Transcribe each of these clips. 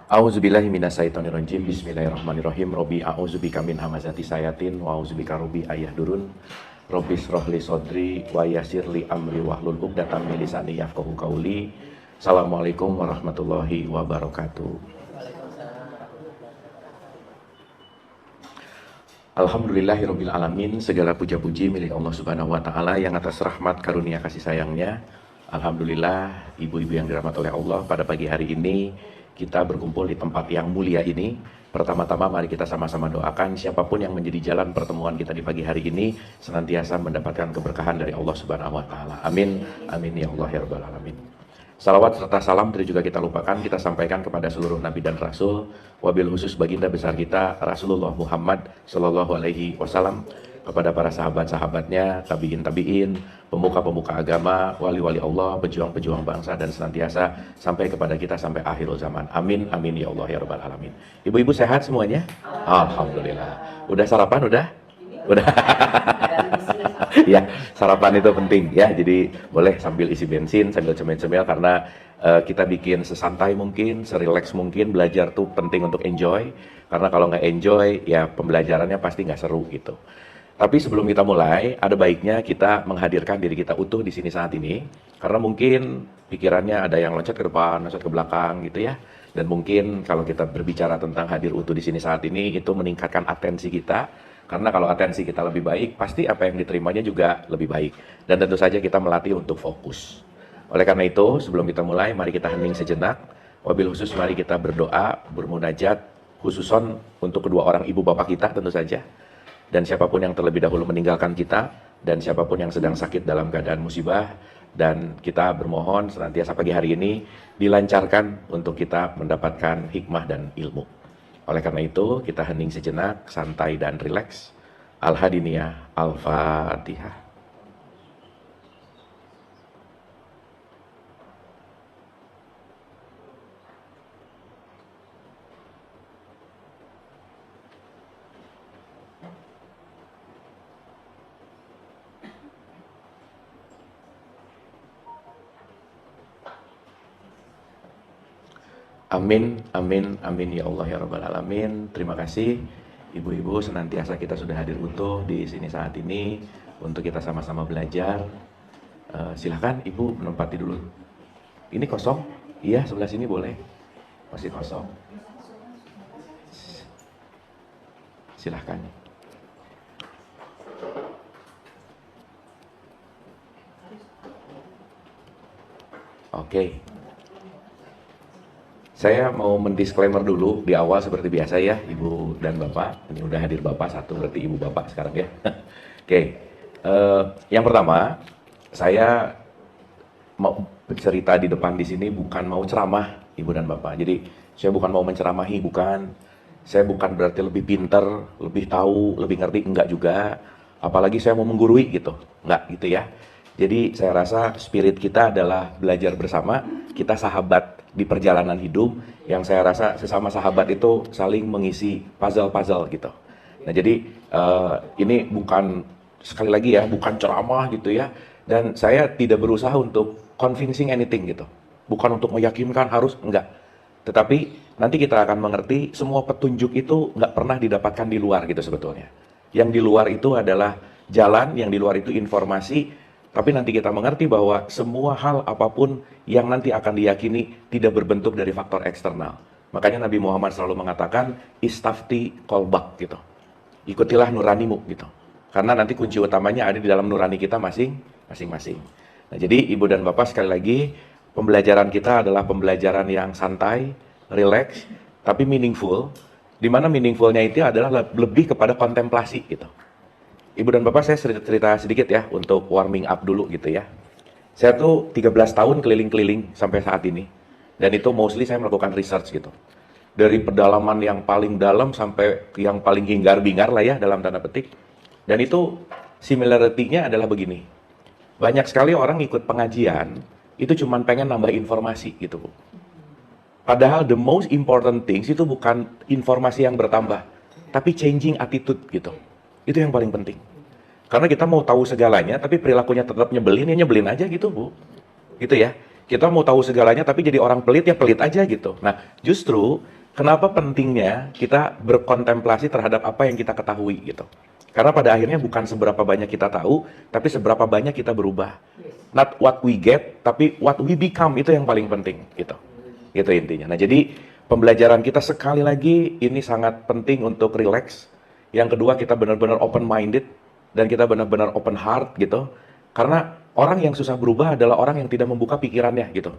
A'udzubillahi minasyaitonirrajim. Bismillahirrahmanirrahim. Robbi a'udzubika min hamazati sayatin wa a'udzubika robbi ayahdurun. Robbi shrahli sodri wa yassirli amri wahlul 'uqdatam min lisani yafqahu qauli. Assalamualaikum warahmatullahi wabarakatuh. Alhamdulillahirabbil alamin. Segala puja-puji milik Allah Subhanahu wa taala yang atas rahmat karunia kasih sayangnya. Alhamdulillah, ibu-ibu yang dirahmati oleh Allah, pada pagi hari ini kita berkumpul di tempat yang mulia ini. Pertama-tama mari kita sama-sama doakan siapapun yang menjadi jalan pertemuan kita di pagi hari ini senantiasa mendapatkan keberkahan dari Allah Subhanahu wa taala. Amin. Amin ya Allah ya rabbal alamin. Salawat serta salam tidak juga kita lupakan, kita sampaikan kepada seluruh nabi dan rasul, wabil khusus baginda besar kita Rasulullah Muhammad Sallallahu Alaihi Wasallam, kepada para sahabat-sahabatnya, tabiin, pemuka-pemuka agama, wali-wali Allah, pejuang-pejuang bangsa, dan senantiasa sampai kepada kita sampai akhirul zaman. Amin, amin ya Allah ya rabbal alamin. Ibu-ibu sehat semuanya? Alhamdulillah. Udah sarapan? Udah? Ya, sarapan itu penting ya. Jadi boleh sambil isi bensin, sambil cemil-cemil, karena kita bikin sesantai mungkin, serileks mungkin. Belajar tuh penting untuk enjoy, karena kalau nggak enjoy ya pembelajarannya pasti nggak seru gitu. Tapi sebelum kita mulai, ada baiknya kita menghadirkan diri kita utuh di sini saat ini, karena mungkin pikirannya ada yang loncat ke depan, loncat ke belakang gitu ya. Dan mungkin kalau kita berbicara tentang hadir utuh di sini saat ini, itu meningkatkan atensi kita. Karena kalau atensi kita lebih baik, pasti apa yang diterimanya juga lebih baik. Dan tentu saja kita melatih untuk fokus. Oleh karena itu, sebelum kita mulai, mari kita hening sejenak. Wabil khusus mari kita berdoa, bermunajat, khususon untuk kedua orang ibu bapak kita tentu saja. Dan siapapun yang terlebih dahulu meninggalkan kita, dan siapapun yang sedang sakit dalam keadaan musibah, dan kita bermohon senantiasa pagi hari ini dilancarkan untuk kita mendapatkan hikmah dan ilmu. Oleh karena itu, kita hening sejenak, santai dan rileks. Al-Hadiniyah, Al-Fatihah. Amin, amin, amin ya Allah ya rabbal alamin. Terima kasih ibu-ibu, senantiasa kita sudah hadir utuh di sini saat ini untuk kita sama-sama belajar. Silahkan ibu menempati dulu. Ini kosong? Iya, sebelah sini boleh. Masih kosong. Silahkan. Oke. Saya mau mendisklaimer dulu di awal seperti biasa ya, Ibu dan Bapak. Ini udah hadir Bapak satu, berarti Ibu Bapak sekarang ya. Oke, yang pertama, saya mau bercerita di depan di sini bukan mau ceramah, Ibu dan Bapak. Jadi saya bukan mau menceramahi, bukan. Saya bukan berarti lebih pinter, lebih tahu, lebih ngerti, enggak juga. Apalagi saya mau menggurui gitu, enggak gitu ya. Jadi saya rasa spirit kita adalah belajar bersama, kita sahabat di perjalanan hidup, yang saya rasa sesama sahabat itu saling mengisi puzzle-puzzle gitu. Nah jadi ini bukan, sekali lagi ya, bukan ceramah gitu ya, dan saya tidak berusaha untuk convincing anything gitu, bukan untuk meyakinkan harus, enggak. Tetapi nanti kita akan mengerti semua petunjuk itu nggak pernah didapatkan di luar gitu sebetulnya. Yang di luar itu adalah jalan, yang di luar itu informasi. Tapi nanti kita mengerti bahwa semua hal apapun yang nanti akan diyakini tidak berbentuk dari faktor eksternal. Makanya Nabi Muhammad selalu mengatakan istafti kolbak gitu. Ikutilah nuranimu gitu. Karena nanti kunci utamanya ada di dalam nurani kita masing-masing. Nah, jadi Ibu dan Bapak, sekali lagi pembelajaran kita adalah pembelajaran yang santai, relax, tapi meaningful. Di mana meaningfulnya itu adalah lebih kepada kontemplasi gitu. Ibu dan Bapak, saya cerita sedikit ya untuk warming up dulu gitu ya. Saya tuh 13 tahun keliling-keliling sampai saat ini. Dan itu mostly saya melakukan research gitu. Dari pedalaman yang paling dalam sampai yang paling hingar-bingar lah ya dalam tanda petik. Dan itu similarity-nya adalah begini. Banyak sekali orang ikut pengajian, itu cuma pengen nambah informasi gitu Bu. Padahal the most important things itu bukan informasi yang bertambah, tapi changing attitude gitu. Itu yang paling penting. Karena kita mau tahu segalanya, tapi perilakunya tetap nyebelin, ya nyebelin aja gitu Bu. Gitu ya. Kita mau tahu segalanya tapi jadi orang pelit ya pelit aja gitu. Nah, justru kenapa pentingnya kita berkontemplasi terhadap apa yang kita ketahui gitu. Karena pada akhirnya bukan seberapa banyak kita tahu, tapi seberapa banyak kita berubah. Not what we get, tapi what we become, itu yang paling penting gitu. Itu intinya. Nah, jadi pembelajaran kita sekali lagi ini sangat penting untuk relax. Yang kedua, kita benar-benar open minded dan kita benar-benar open heart gitu. Karena orang yang susah berubah adalah orang yang tidak membuka pikirannya gitu.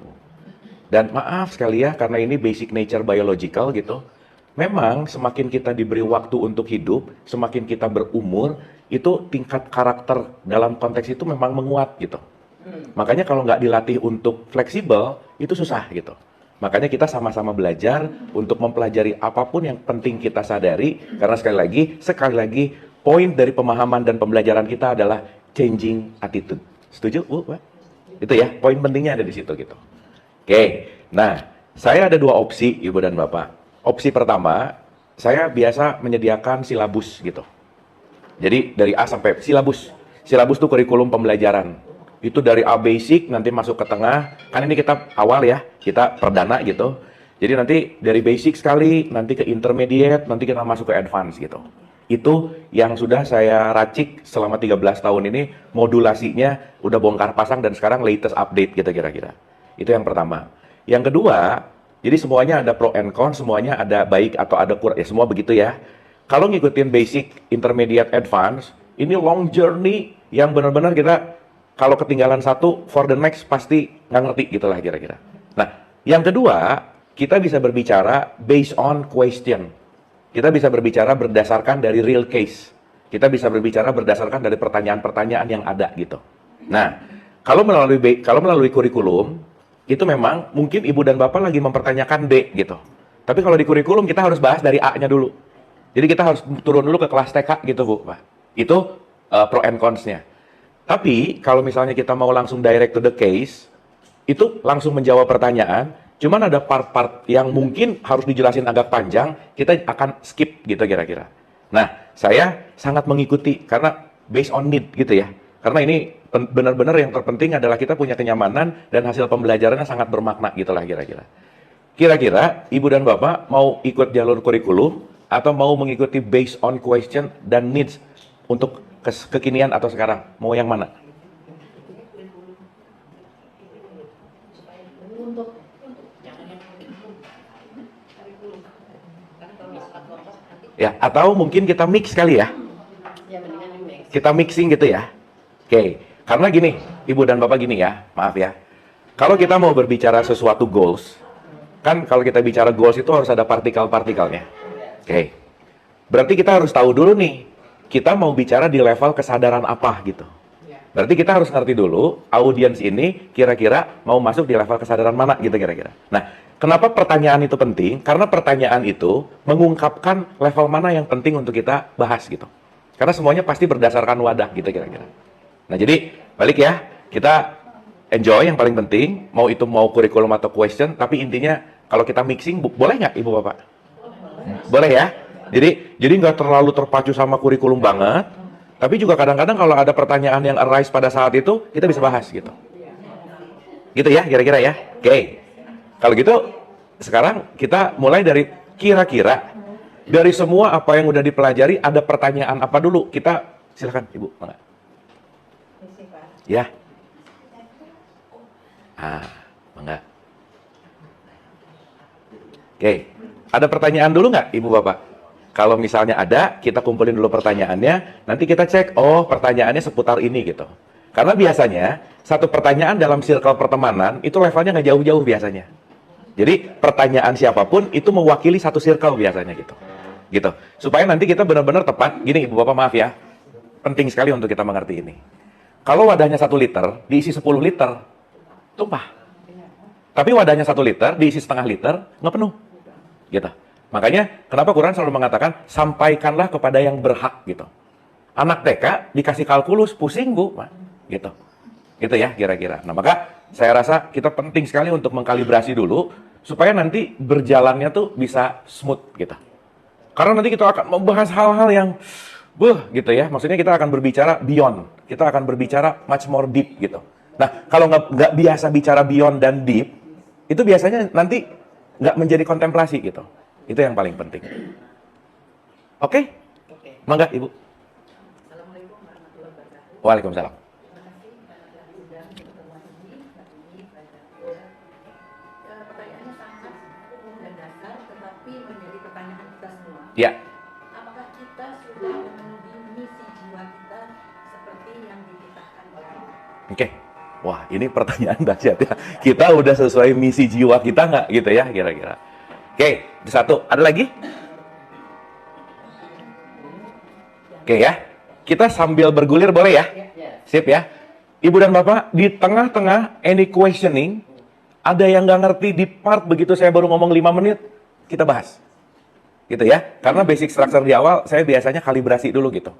Dan maaf sekali ya, karena ini basic nature biological gitu. Memang semakin kita diberi waktu untuk hidup, semakin kita berumur, itu tingkat karakter dalam konteks itu memang menguat gitu. Makanya kalau nggak dilatih untuk fleksibel, itu susah gitu. Makanya kita sama-sama belajar untuk mempelajari apapun yang penting kita sadari. Karena sekali lagi, poin dari pemahaman dan pembelajaran kita adalah changing attitude. Setuju, Bu? Itu ya, poin pentingnya ada di situ gitu. Oke, nah, saya ada dua opsi, Ibu dan Bapak. Opsi pertama, saya biasa menyediakan silabus gitu. Jadi dari A sampai silabus. Silabus itu kurikulum pembelajaran. Itu dari A basic, nanti masuk ke tengah. Kan ini kita awal ya, kita perdana gitu. Jadi nanti dari basic sekali, nanti ke intermediate, nanti kita masuk ke advance gitu. Itu yang sudah saya racik selama 13 tahun ini, modulasinya udah bongkar pasang dan sekarang latest update gitu kira-kira. Itu yang pertama. Yang kedua, jadi semuanya ada pro and con, semuanya ada baik atau ada kurang, ya semua begitu ya. Kalau ngikutin basic, intermediate, advance, ini long journey yang benar-benar kita kalau ketinggalan satu, for the next pasti nggak ngerti gitulah kira-kira. Nah, yang kedua, kita bisa berbicara based on question. Kita bisa berbicara berdasarkan dari real case. Kita bisa berbicara berdasarkan dari pertanyaan-pertanyaan yang ada gitu. Nah, kalau melalui kurikulum, itu memang mungkin Ibu dan Bapak lagi mempertanyakan B gitu. Tapi kalau di kurikulum kita harus bahas dari A-nya dulu. Jadi kita harus turun dulu ke kelas TK gitu, Bu, Pak. Itu pro and cons-nya. Tapi kalau misalnya kita mau langsung direct to the case, itu langsung menjawab pertanyaan, cuman ada part-part yang mungkin harus dijelasin agak panjang, kita akan skip gitu kira-kira. Nah, saya sangat mengikuti karena based on need gitu ya. Karena ini benar-benar yang terpenting adalah kita punya kenyamanan dan hasil pembelajarannya sangat bermakna gitulah kira-kira. Kira-kira Ibu dan Bapak mau ikut jalur kurikulum atau mau mengikuti based on question dan needs untuk kekinian atau sekarang? Mau yang mana? Ya, atau mungkin kita mix kali ya. Kita mixing gitu ya. Oke, karena gini, Ibu dan Bapak gini ya, maaf ya. Kalau kita mau berbicara sesuatu goals, kan kalau kita bicara goals itu harus ada partikel-partikelnya. Oke, berarti kita harus tahu dulu nih, kita mau bicara di level kesadaran apa gitu. Berarti kita harus ngerti dulu, audiens ini kira-kira mau masuk di level kesadaran mana gitu kira-kira. Nah, kenapa pertanyaan itu penting? Karena pertanyaan itu mengungkapkan level mana yang penting untuk kita bahas gitu. Karena semuanya pasti berdasarkan wadah gitu kira-kira. Nah, jadi balik ya, kita enjoy yang paling penting, mau itu mau kurikulum atau question, tapi intinya kalau kita mixing, boleh nggak Ibu Bapak? Boleh ya? Jadi nggak terlalu terpacu sama kurikulum banget, tapi juga kadang-kadang kalau ada pertanyaan yang arise pada saat itu, kita bisa bahas gitu. Gitu ya, kira-kira ya. Oke. Kalau gitu, sekarang kita mulai dari kira-kira dari semua apa yang udah dipelajari, ada pertanyaan apa dulu? Kita silakan Ibu, enggak? Ya. Enggak. Oke. Ada pertanyaan dulu nggak Ibu Bapak? Kalau misalnya ada, kita kumpulin dulu pertanyaannya, nanti kita cek, oh pertanyaannya seputar ini gitu. Karena biasanya, satu pertanyaan dalam circle pertemanan, itu levelnya nggak jauh-jauh biasanya. Jadi, pertanyaan siapapun, itu mewakili satu circle biasanya gitu. Gitu. Supaya nanti kita benar-benar tepat, gini Ibu Bapak maaf ya, penting sekali untuk kita mengerti ini. Kalau wadahnya 1 liter, diisi 10 liter, tumpah. Tapi wadahnya 1 liter, diisi setengah liter, nggak penuh. Gitu. Makanya kenapa Quran selalu mengatakan sampaikanlah kepada yang berhak gitu. Anak TK dikasih kalkulus pusing Bu, gitu. Gitu ya kira-kira. Nah, maka saya rasa kita penting sekali untuk mengkalibrasi dulu supaya nanti berjalannya tuh bisa smooth gitu. Karena nanti kita akan membahas hal-hal yang gitu ya. Maksudnya kita akan berbicara beyond. Kita akan berbicara much more deep gitu. Nah, kalau nggak biasa bicara beyond dan deep, itu biasanya nanti nggak menjadi kontemplasi gitu. Itu yang paling penting. Oke? Oke. Mangga, Ibu. Assalamualaikum warahmatullahi wabarakatuh. Waalaikumsalam. Terima kasih karena diundang di pertemuan ini. Saat ini pertanyaannya sangat umum dan dasar, tetapi menjadi pertanyaan kita semua. Ya. Apakah kita sudah memenuhi misi jiwa kita seperti yang dititahkan oleh Allah? Oke. Wah, ini pertanyaan dahsyat ya. Kita udah sesuai misi jiwa kita nggak gitu ya, kira-kira. Oke, satu. Ada lagi? Oke ya. Kita sambil bergulir boleh ya? Sip ya. Ibu dan Bapak, di tengah-tengah any questioning, ada yang nggak ngerti di part begitu saya baru ngomong 5 menit, kita bahas. Gitu ya. Karena basic structure di awal, saya biasanya kalibrasi dulu gitu.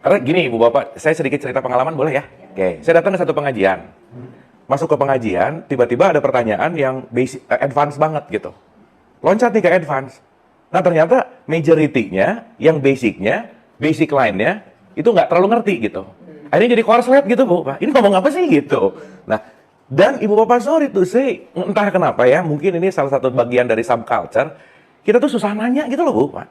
Karena gini Ibu Bapak, saya sedikit cerita pengalaman boleh ya? Oke, saya datang ke satu pengajian. Masuk ke pengajian, tiba-tiba ada pertanyaan yang basic, advance banget gitu. Loncat nih ke advance. Nah ternyata majority-nya, yang basic-nya, basic line-nya, itu nggak terlalu ngerti gitu. Akhirnya jadi korslet gitu Bu, Pak. Ini ngomong apa sih gitu. Nah, dan Ibu Bapak sorry tuh, saya entah kenapa ya, mungkin ini salah satu bagian dari subculture, kita tuh susah nanya gitu loh Bu, Pak.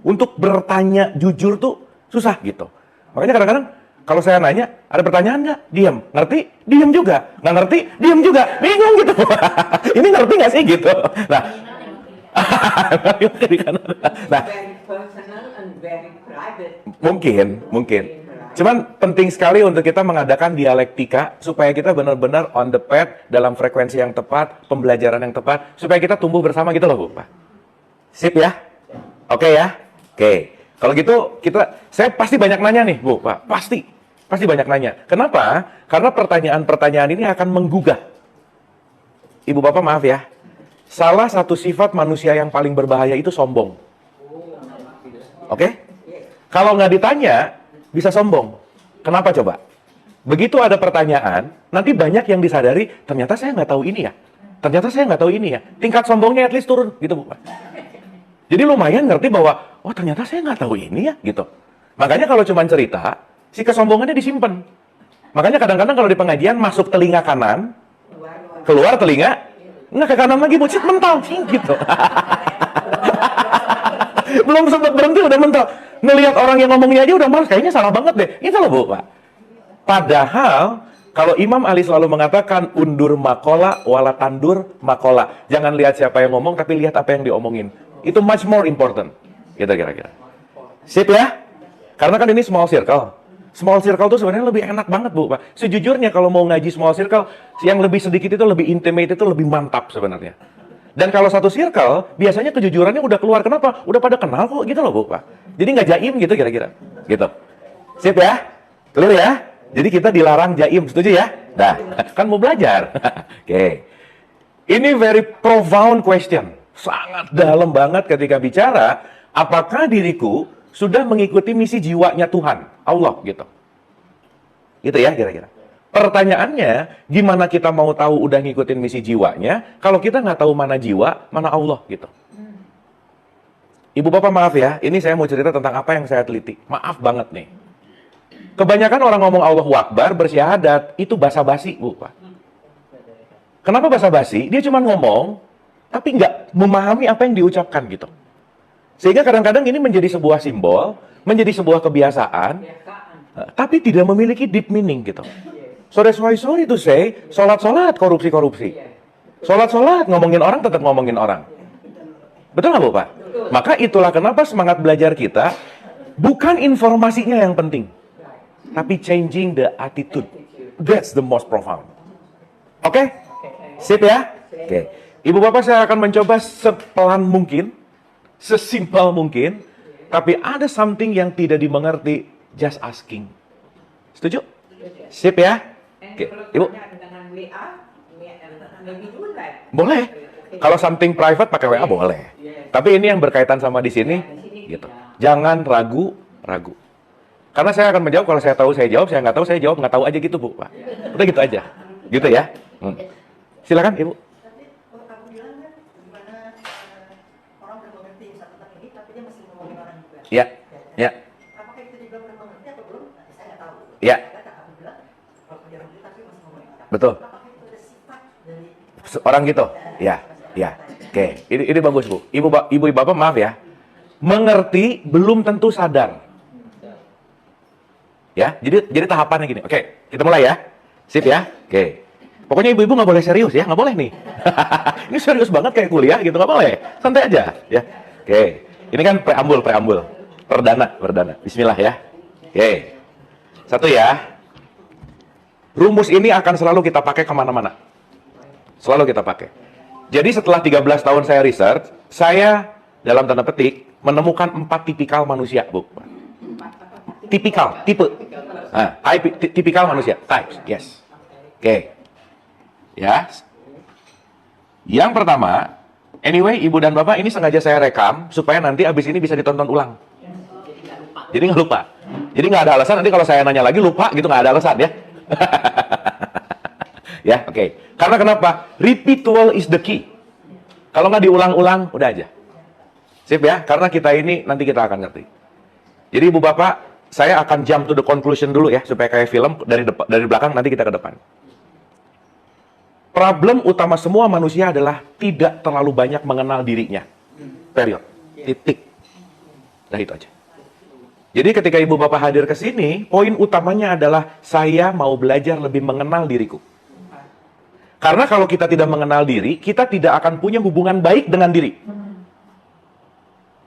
Untuk bertanya jujur tuh susah gitu. Makanya kadang-kadang kalau saya nanya, ada pertanyaan nggak? Diam. Ngerti? Diam juga. Nggak ngerti? Diam juga. Bingung gitu. Ini ngerti nggak sih gitu? Nah, nah, Very personal and very private. mungkin. Cuman penting sekali untuk kita mengadakan dialektika supaya kita benar-benar on the path dalam frekuensi yang tepat, pembelajaran yang tepat, supaya kita tumbuh bersama gitu loh Bu, Pak. Sip ya? Oke ya? Oke. Kalau gitu saya pasti banyak nanya nih Bu, Pak. Pasti banyak nanya. Kenapa? Karena pertanyaan-pertanyaan ini akan menggugah. Ibu Bapak maaf ya. Salah satu sifat manusia yang paling berbahaya itu sombong. Oke? Kalau nggak ditanya, bisa sombong. Kenapa coba? Begitu ada pertanyaan, nanti banyak yang disadari, ternyata saya nggak tahu ini ya. Ternyata saya nggak tahu ini ya. Tingkat sombongnya at least turun, gitu Bu. Jadi lumayan ngerti bahwa, oh ternyata saya nggak tahu ini ya, gitu. Makanya kalau cuma cerita, si kesombongannya disimpan. Makanya kadang-kadang kalau di pengajian masuk telinga kanan, keluar telinga, nggak ke kanan lagi, bucit mental, gitu. Belum sempat berhenti udah mental. Ngelihat orang yang ngomongnya aja udah malas, kayaknya salah banget deh. Itu loh Bu, Pak. Padahal kalau Imam Ali selalu mengatakan undur makola wala tandur makola. Jangan lihat siapa yang ngomong tapi lihat apa yang diomongin. Itu much more important. Gitu kira-kira. Sip ya? Karena kan ini small circle. Small circle tuh sebenarnya lebih enak banget Bu, Pak. Sejujurnya kalau mau ngaji small circle, yang lebih sedikit itu lebih intimate, itu lebih mantap sebenarnya. Dan kalau satu circle, biasanya kejujurannya udah keluar. Kenapa? Udah pada kenal kok gitu loh Bu, Pak. Jadi nggak jaim gitu kira-kira. Gitu. Sip ya? Clear ya? Jadi kita dilarang jaim, setuju ya? Dah, kan mau belajar. Oke. Ini very profound question. Sangat dalam banget ketika bicara, apakah diriku sudah mengikuti misi jiwanya Tuhan, Allah gitu. Gitu ya kira-kira. Pertanyaannya, gimana kita mau tahu udah ngikutin misi jiwanya, kalau kita nggak tahu mana jiwa, mana Allah gitu. Ibu Bapak maaf ya, ini saya mau cerita tentang apa yang saya teliti. Maaf banget nih. Kebanyakan orang ngomong Allahu Akbar, bersyahadat, itu basa-basi Bu, Pak. Kenapa basa-basi? Dia cuma ngomong, tapi nggak memahami apa yang diucapkan gitu. Sehingga kadang-kadang ini menjadi sebuah simbol, menjadi sebuah kebiasaan, tapi tidak memiliki deep meaning gitu. So that's why sorry to say, sholat-sholat, korupsi-korupsi. Sholat-sholat, ngomongin orang tetap ngomongin orang. Betul nggak Bu, Pak? Maka itulah kenapa semangat belajar kita, bukan informasinya yang penting, tapi changing the attitude. That's the most profound. Oke? Sip ya? Oke. Ibu Bapak saya akan mencoba sepelan mungkin, sesimpel mungkin, tapi ada something yang tidak dimengerti, just asking. Setuju? Sip ya? Oke, Ibu. Boleh. Kalau something private pakai WA boleh. Tapi ini yang berkaitan sama di sini, gitu. Jangan ragu. Karena saya akan menjawab, kalau saya tahu saya jawab, saya nggak tahu saya jawab, nggak tahu aja gitu Bu, Pak. Udah gitu aja. Gitu ya. Silakan Ibu. Tapi kalau kamu bilang kan gimana orang udah mengerti satu tentang ini, tapi dia masih ngomongin orang juga. Ya. Ya. Apakah itu juga udah mengerti atau belum? Nanti saya nggak tahu. Ya. Kata kamu bilang kalau dia mengerti tapi masih ngomongin orang. betul. apakah itu ada sifat dari Orang gitu, ya, ya. Oke, ini bagus Bu. Ibu bapak maaf ya, mengerti belum tentu sadar. Ya, jadi tahapannya gini. Oke, kita mulai ya. Sip ya. Oke. Pokoknya ibu-ibu nggak boleh serius ya, nggak boleh nih. Ini serius banget kayak kuliah gitu, nggak boleh. Santai aja ya. Oke. Ini kan preambul. Perdana. Bismillah ya. Oke. Satu ya. Rumus ini akan selalu kita pakai kemana-mana. Selalu kita pakai. Jadi setelah 13 tahun saya research, saya dalam tanda petik menemukan 4 tipikal manusia, Bu. Tipikal, tipe. Nah, tipikal manusia, types, yes. Oke. Ya. Yang pertama, anyway, Ibu dan Bapak ini sengaja saya rekam supaya nanti abis ini bisa ditonton ulang. Jadi nggak lupa. Jadi nggak ada alasan nanti kalau saya nanya lagi lupa gitu, nggak ada alasan ya. Ya, oke. Karena kenapa? Repeatable is the key. Kalau nggak diulang-ulang, udah aja. Sip ya, karena kita ini nanti kita akan ngerti. Jadi Ibu Bapak, saya akan jump to the conclusion dulu ya, supaya kayak film dari belakang nanti kita ke depan. Problem utama semua manusia adalah tidak terlalu banyak mengenal dirinya. Period. Titik. Nah itu aja. Jadi ketika Ibu Bapak hadir ke sini, poin utamanya adalah saya mau belajar lebih mengenal diriku. Karena kalau kita tidak mengenal diri, kita tidak akan punya hubungan baik dengan diri.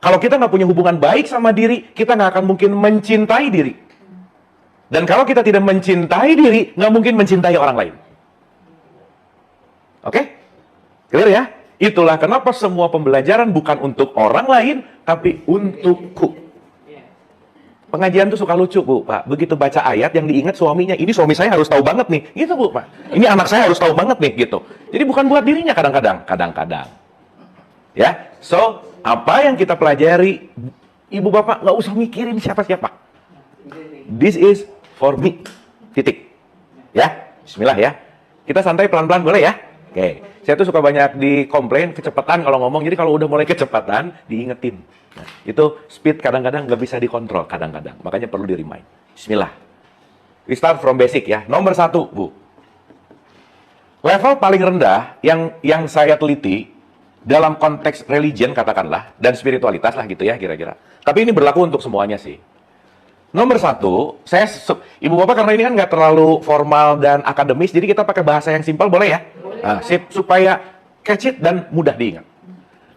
Kalau kita nggak punya hubungan baik sama diri, kita nggak akan mungkin mencintai diri. Dan kalau kita tidak mencintai diri, nggak mungkin mencintai orang lain. Oke? Clear ya? Itulah kenapa semua pembelajaran bukan untuk orang lain, tapi untukku. Pengajian tuh suka lucu, Bu, Pak. Begitu baca ayat yang diingat suaminya, ini suami saya harus tahu banget nih. Gitu, Bu, Pak. Ini anak saya harus tahu banget nih, gitu. Jadi bukan buat dirinya kadang-kadang. Ya, so apa yang kita pelajari, Ibu Bapak nggak usah mikirin siapa-siapa. This is for me. Titik. Ya, bismillah ya. Kita santai pelan-pelan boleh ya? Oke. Saya tuh suka banyak dikomplain kecepatan kalau ngomong. Jadi kalau udah mulai kecepatan, diingetin. Nah, itu speed kadang-kadang nggak bisa dikontrol kadang-kadang. Makanya perlu di-remind. Bismillah. We start from basic ya. Nomor 1, Bu. Level paling rendah yang saya teliti dalam konteks religion katakanlah dan spiritualitas lah gitu ya kira-kira. Tapi ini berlaku untuk semuanya sih. Nomor 1, Ibu Bapak karena ini kan nggak terlalu formal dan akademis, jadi kita pakai bahasa yang simpel boleh ya? Nah, supaya catch it dan mudah diingat.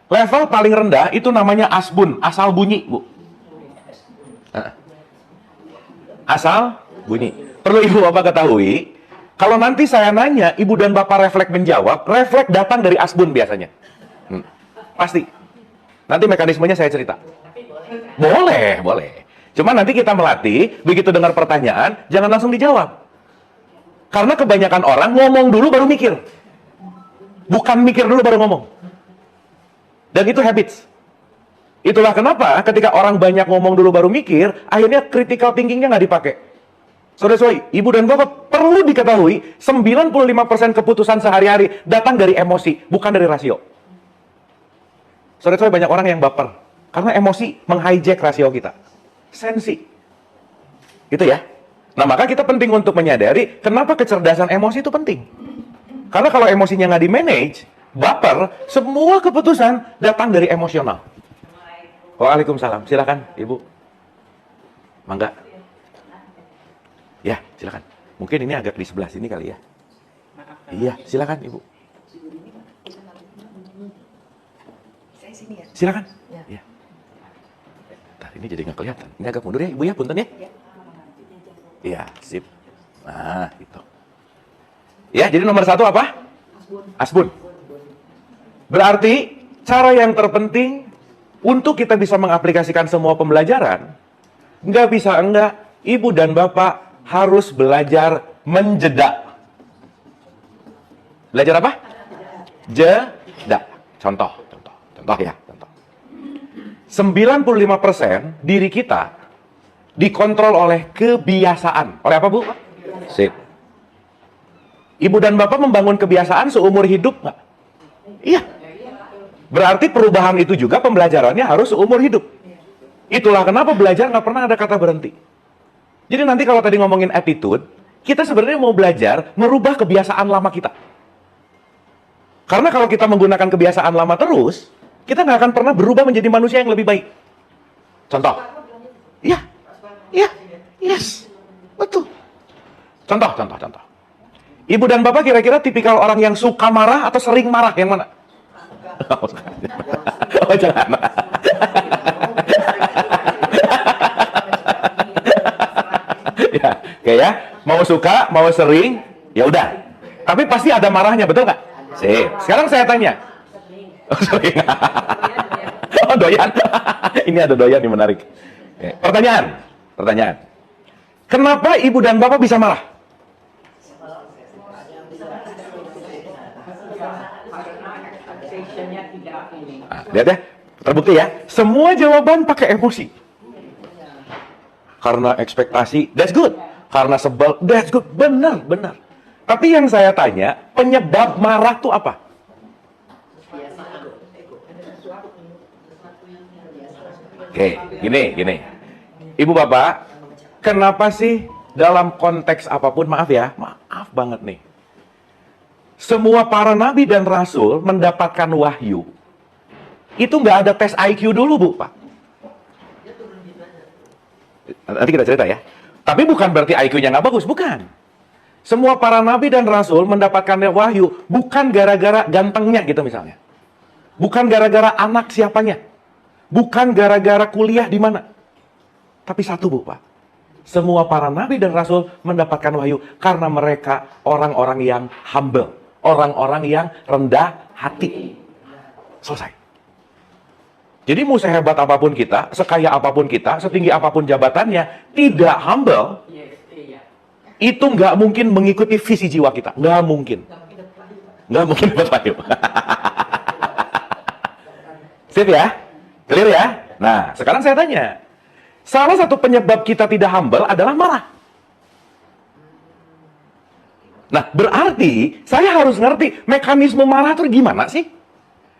Level paling rendah itu namanya asbun, asal bunyi, Bu. Nah, asal bunyi. Perlu Ibu Bapak ketahui, kalau nanti saya nanya, Ibu dan Bapak refleks menjawab, refleks datang dari asbun biasanya. Pasti. Nanti mekanismenya saya cerita. Boleh. Cuma nanti kita melatih, begitu dengar pertanyaan, jangan langsung dijawab. Karena kebanyakan orang ngomong dulu baru mikir. Bukan mikir dulu baru ngomong. Dan itu habits. Itulah kenapa ketika orang banyak ngomong dulu baru mikir, akhirnya critical thinking-nya nggak dipakai. Saudara-saudari, Ibu dan Bapak perlu diketahui, 95% keputusan sehari-hari datang dari emosi, bukan dari rasio. Saudara-saudari, banyak orang yang baper. Karena emosi meng-hijack rasio kita. Sensi. Gitu ya. Nah, maka kita penting untuk menyadari kenapa kecerdasan emosi itu penting. Karena kalau emosinya nggak di-manage, baper, semua keputusan datang dari emosional. Waalaikumsalam. Silakan, Ibu. Mangga. Ya, silakan. Mungkin ini agak di sebelah sini kali ya. Iya, silakan, Ibu. saya sini ya. Silakan. Ya. Ntar ini jadi nggak kelihatan. Ini agak mundur ya, Ibu ya, punten ya. Iya, sip. Nah, gitu. Ya, jadi nomor 1 apa? Asbun. Berarti cara yang terpenting untuk kita bisa mengaplikasikan semua pembelajaran, nggak bisa enggak, Ibu dan Bapak harus belajar menjeda. Belajar apa? Jeda. Contoh ya. 95% diri kita dikontrol oleh kebiasaan. Oleh apa, Bu? Sip. Ibu dan Bapak membangun kebiasaan seumur hidup nggak? Iya. Berarti perubahan itu juga pembelajarannya harus seumur hidup. Itulah kenapa belajar nggak pernah ada kata berhenti. Jadi nanti kalau tadi ngomongin attitude, kita sebenarnya mau belajar merubah kebiasaan lama kita. Karena kalau kita menggunakan kebiasaan lama terus, kita nggak akan pernah berubah menjadi manusia yang lebih baik. Contoh. Iya. Iya. Yes. Betul. Contoh. Ibu dan bapak kira-kira tipikal orang yang suka marah atau sering marah? Yang mana? Oh, jangan. Ya, kayak ya, mau suka, mau sering, ya udah. Tapi pasti ada marahnya, betul nggak? Sip. Sekarang saya tanya. Oh, sering. Oh, doyan. Ini ada doyan yang menarik. Oke. Pertanyaan. Kenapa ibu dan bapak bisa marah? Nah, lihat ya, terbukti ya. Semua jawaban pakai emosi. Karena ekspektasi, that's good. Karena sebel, that's good. Benar. Tapi yang saya tanya, penyebab marah tuh apa? Oke, gini. Ibu bapak, kenapa sih dalam konteks apapun, maaf banget nih. Semua para nabi dan rasul mendapatkan wahyu. Itu nggak ada tes IQ dulu, Bu, Pak. Nanti kita cerita ya. Tapi bukan berarti IQ-nya nggak bagus, bukan. Semua para nabi dan rasul mendapatkan wahyu bukan gara-gara gantengnya gitu misalnya. Bukan gara-gara anak siapanya. Bukan gara-gara kuliah di mana. Tapi satu, Bu, Pak. Semua para nabi dan rasul mendapatkan wahyu karena mereka orang-orang yang humble, orang-orang yang rendah hati. Selesai. Jadi mau sehebat apapun kita, sekaya apapun kita, setinggi apapun jabatannya, tidak humble, itu nggak mungkin mengikuti visi jiwa kita. Nggak mungkin. Nggak mungkin dapat wahyu. Sip ya? Clear ya? Nah, sekarang saya tanya. Salah satu penyebab kita tidak humble adalah marah. Nah, berarti saya harus ngerti mekanisme marah itu gimana sih?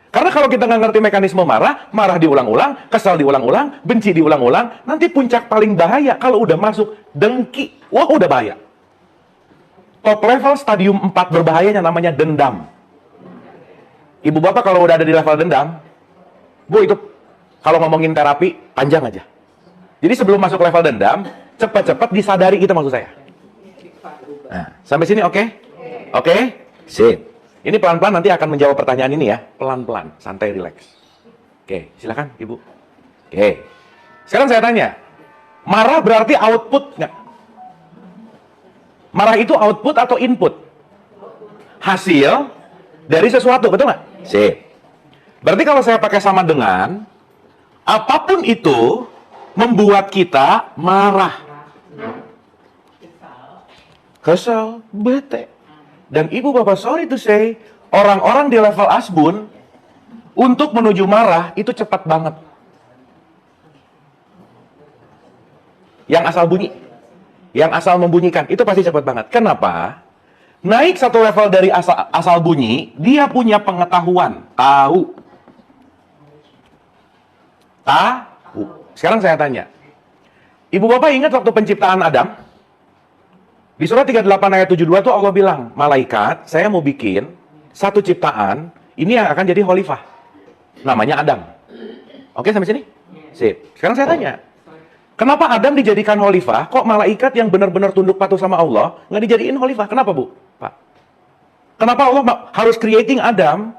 Karena kalau kita nggak ngerti mekanisme marah diulang-ulang, kesal diulang-ulang, benci diulang-ulang, nanti puncak paling bahaya kalau udah masuk dengki. Wah, udah bahaya. Top level stadium 4 berbahayanya namanya dendam. Ibu bapak kalau udah ada di level dendam, Bu, itu kalau ngomongin terapi, panjang aja. Jadi sebelum masuk level dendam, cepat-cepat disadari itu maksud saya. Nah, sampai sini oke? Oke? Sip. Ini pelan-pelan nanti akan menjawab pertanyaan ini ya. Pelan-pelan, santai, rileks. Oke, silakan Ibu. Oke. Sekarang saya tanya, marah berarti output nggak? Marah itu output atau input? Hasil dari sesuatu, betul nggak? Sip. Berarti kalau saya pakai sama dengan, apapun itu membuat kita marah, kesal, bete. Dan ibu bapak, sorry to say, orang-orang di level asbun untuk menuju marah itu cepat banget. Yang asal bunyi, yang asal membunyikan itu pasti cepat banget. Kenapa? Naik satu level dari asal bunyi, dia punya pengetahuan, tahu. Sekarang saya tanya, ibu bapak ingat waktu penciptaan Adam? Di surat 38 ayat 72 tuh Allah bilang, malaikat, saya mau bikin satu ciptaan, ini yang akan jadi khalifah. Namanya Adam. Oke, sampai sini? Sip. Sekarang saya tanya, kenapa Adam dijadikan khalifah, kok malaikat yang benar-benar tunduk patuh sama Allah, nggak dijadiin khalifah? Kenapa, Bu? Pak? Kenapa Allah harus creating Adam?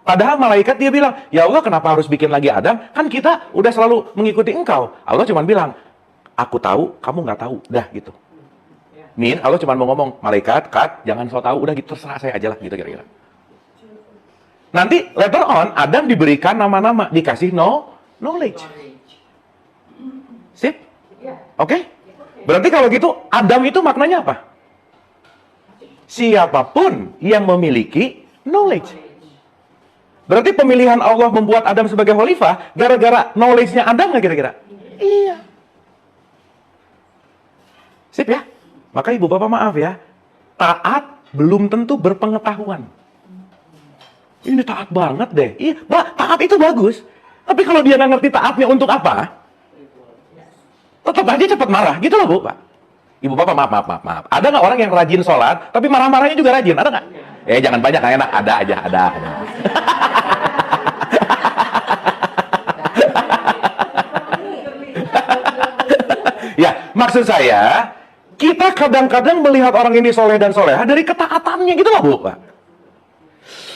Padahal malaikat dia bilang, ya Allah kenapa harus bikin lagi Adam? Kan kita udah selalu mengikuti engkau. Allah cuma bilang, aku tahu, kamu nggak tahu. Dah gitu. Allah cuma mau ngomong, malaikat, jangan so tahu, udah gitu, terserah saya aja lah, gitu kira-kira. Nanti, later on, Adam diberikan nama-nama, dikasih knowledge. Sip? Oke? Berarti kalau gitu, Adam itu maknanya apa? Siapapun yang memiliki knowledge. Berarti pemilihan Allah membuat Adam sebagai khalifah, gara-gara knowledge-nya Adam nggak kira-kira? Iya. Sip ya? Maka ibu bapak maaf ya, taat belum tentu berpengetahuan. Ini taat banget deh. Iya, taat itu bagus. Tapi kalau dia nggak ngerti taatnya untuk apa, tetap aja cepat marah. Gitu loh, Bu, Pak. Ibu bapak, maaf. Ada nggak orang yang rajin sholat, tapi marah-marahnya juga rajin? Ada nggak? Jangan banyak, nggak enak. Ada aja, ada. Ya, maksud saya, kita kadang-kadang melihat orang ini soleh dan soleha dari ketaatannya gitu loh, Bu, Pak.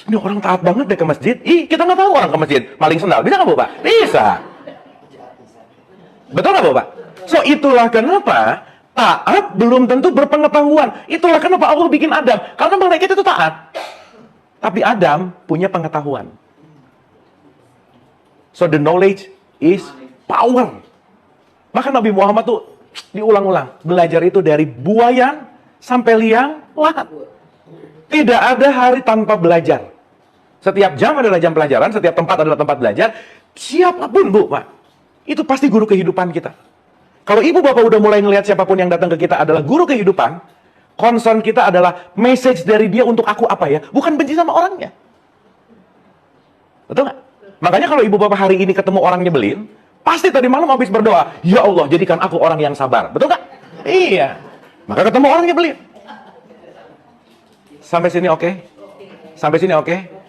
Ini orang taat banget deh ke masjid. Kita nggak tahu orang ke masjid maling sendal. Bisa nggak, Bu, Pak? Bisa. Betul nggak, Bu, Pak? So, itulah kenapa taat belum tentu berpengetahuan. Itulah kenapa Allah bikin Adam. Karena malaikat itu taat. Tapi Adam punya pengetahuan. So, the knowledge is power. Maka Nabi Muhammad tuh diulang-ulang. Belajar itu dari buayan sampai liang lahat. Tidak ada hari tanpa belajar. Setiap jam adalah jam pelajaran, setiap tempat adalah tempat belajar. Siapapun, Bu, Pak, itu pasti guru kehidupan kita. Kalau ibu bapak udah mulai ngelihat siapapun yang datang ke kita adalah guru kehidupan, concern kita adalah message dari dia untuk aku apa ya? Bukan benci sama orangnya. Betul nggak? Makanya kalau ibu bapak hari ini ketemu orang nyebelin, pasti tadi malam habis berdoa, ya Allah jadikan aku orang yang sabar. Betul nggak? Iya. Maka ketemu orang nyebelin. Sampai sini oke? Sampai sini oke?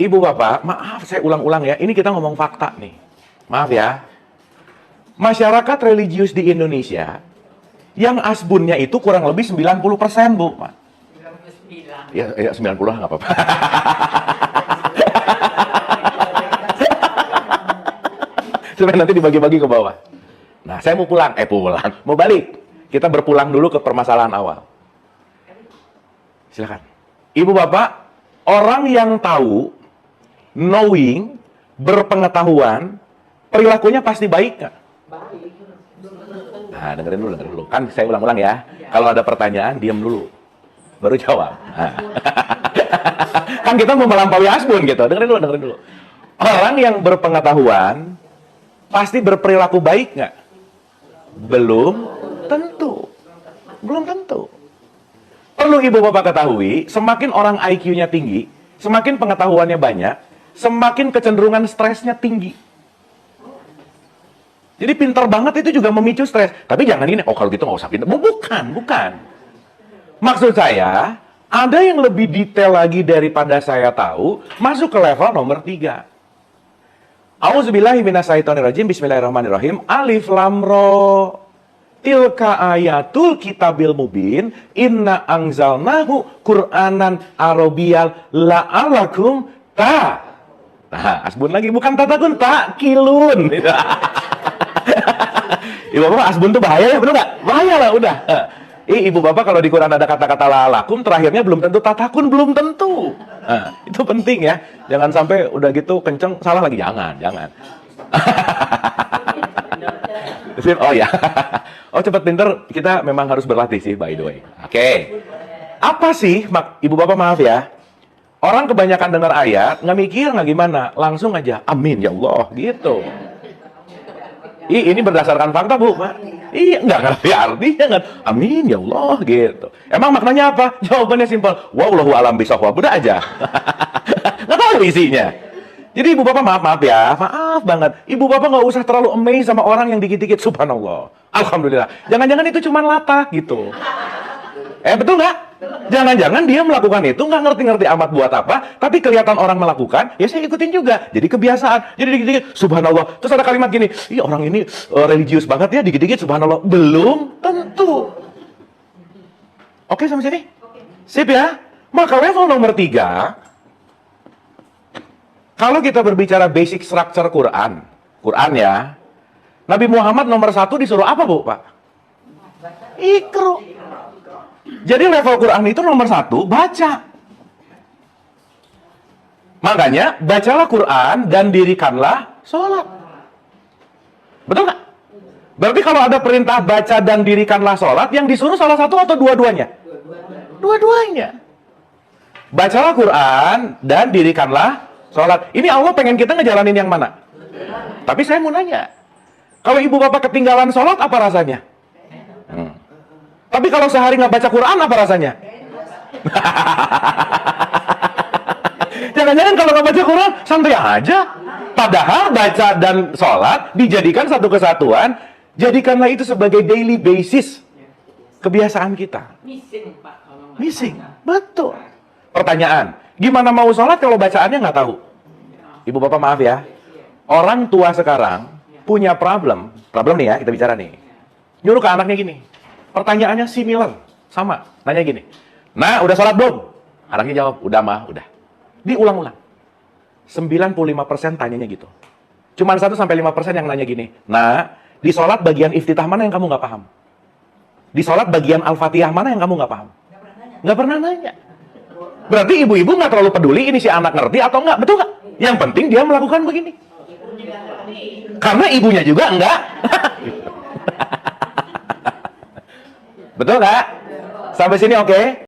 Ibu bapak, maaf saya ulang-ulang ya. Ini kita ngomong fakta nih. Maaf ya. Masyarakat religius di Indonesia yang asbunnya itu kurang lebih 90%, Bu. 99. Ya 90 nggak apa-apa. Supaya nanti dibagi-bagi ke bawah. Nah, saya mau pulang. Mau balik. Kita berpulang dulu ke permasalahan awal. Silakan. Ibu bapak, orang yang tahu, knowing, berpengetahuan, perilakunya pasti baik nggak? Baik. Nah, dengerin dulu. Kan saya ulang-ulang ya. Kalau ada pertanyaan, diam dulu. Baru jawab. Nah. Kan kita mau melampaui asbun gitu. Dengerin dulu. Orang yang berpengetahuan, pasti berperilaku baik nggak? Belum tentu. Perlu ibu bapak ketahui, semakin orang IQ-nya tinggi, semakin pengetahuannya banyak, semakin kecenderungan stresnya tinggi. Jadi pintar banget itu juga memicu stres. Tapi jangan ini, kalau gitu nggak usah pintar. Bukan. Maksud saya, ada yang lebih detail lagi daripada saya tahu, masuk ke level nomor 3. A'udzubillahi minasyaitonirrajim. Bismillahirrahmanirrahim. Alif lam ra. Tilka ayatul kitabil mubin. Inna anzalnahu Qur'anan Arabiyal la'alakum ta. Nah, asbun lagi, bukan tatakun, takilun. Ibu bapak, asbun tuh bahaya ya, bener nggak? Bahaya lah, udah. Ibu bapak, kalau di Quran ada kata-kata la'alakum, terakhirnya belum tentu tatakun, belum tentu. Itu penting ya. Jangan sampai udah gitu kenceng, salah lagi. Jangan. Oh ya. Oh, cepat pinter, kita memang harus berlatih sih, by the way. Oke. Apa sih, ibu bapak maaf ya, orang kebanyakan dengar ayat, nggak mikir, nggak gimana, langsung aja, amin ya Allah, gitu. Ini berdasarkan fakta, Bu, Pak. Iya, nggak ngerti artinya, nggak. Amin ya Allah, gitu. Emang maknanya apa? Jawabannya simpel. Wallahu alam bisawab. Udah aja. Nggak tahu isinya. Jadi ibu bapak maaf ya, maaf banget. Ibu bapak nggak usah terlalu amazed sama orang yang dikit-dikit subhanallah. Alhamdulillah. Jangan-jangan itu cuma latah gitu. Betul nggak? Jangan-jangan dia melakukan itu nggak ngerti-ngerti amat buat apa, tapi kelihatan orang melakukan, ya saya ikutin juga. Jadi kebiasaan. Jadi dikit-dikit subhanallah. Terus ada kalimat gini, ih orang ini religius banget ya, dikit-dikit subhanallah. Belum tentu. Oke sampai sini? Sip ya? Maka level nomor 3, kalau kita berbicara basic structure Quran ya, Nabi Muhammad nomor 1 disuruh apa, Bu, Pak? Iqra. Jadi level Quran itu nomor 1, baca. Makanya, bacalah Quran dan dirikanlah sholat. Betul nggak? Berarti kalau ada perintah baca dan dirikanlah sholat, yang disuruh salah satu atau dua-duanya? Dua-duanya. Bacalah Quran dan dirikanlah sholat. Ini Allah pengen kita ngejalanin yang mana? Tapi saya mau nanya, kalau ibu bapak ketinggalan sholat, apa rasanya? Tapi kalau sehari nggak baca Quran, apa rasanya? Jangan-jangan kalau nggak baca Quran, santai aja. Padahal baca dan sholat dijadikan satu kesatuan. Jadikanlah itu sebagai daily basis. Kebiasaan kita. Missing, Pak. Kalau nggak Missing. salah. Betul. Pertanyaan, gimana mau sholat kalau bacaannya nggak tahu? Ibu bapak maaf ya. Orang tua sekarang punya problem nih ya, kita bicara nih. Nyuruh ke anaknya gini. Pertanyaannya similar, sama. Nanya gini. Nah, udah sholat belum? Anaknya jawab, udah mah, udah. Diulang-ulang. 95% tanyanya gitu. Cuman 1-5% yang nanya gini. Nah, di sholat bagian iftitah mana yang kamu nggak paham? Di sholat bagian Al-Fatihah mana yang kamu nggak paham? Nggak pernah nanya. Berarti ibu-ibu nggak terlalu peduli ini si anak ngerti atau nggak, betul nggak? Yang penting dia melakukan begini. Karena ibunya juga enggak. Betul nggak? Sampai sini oke?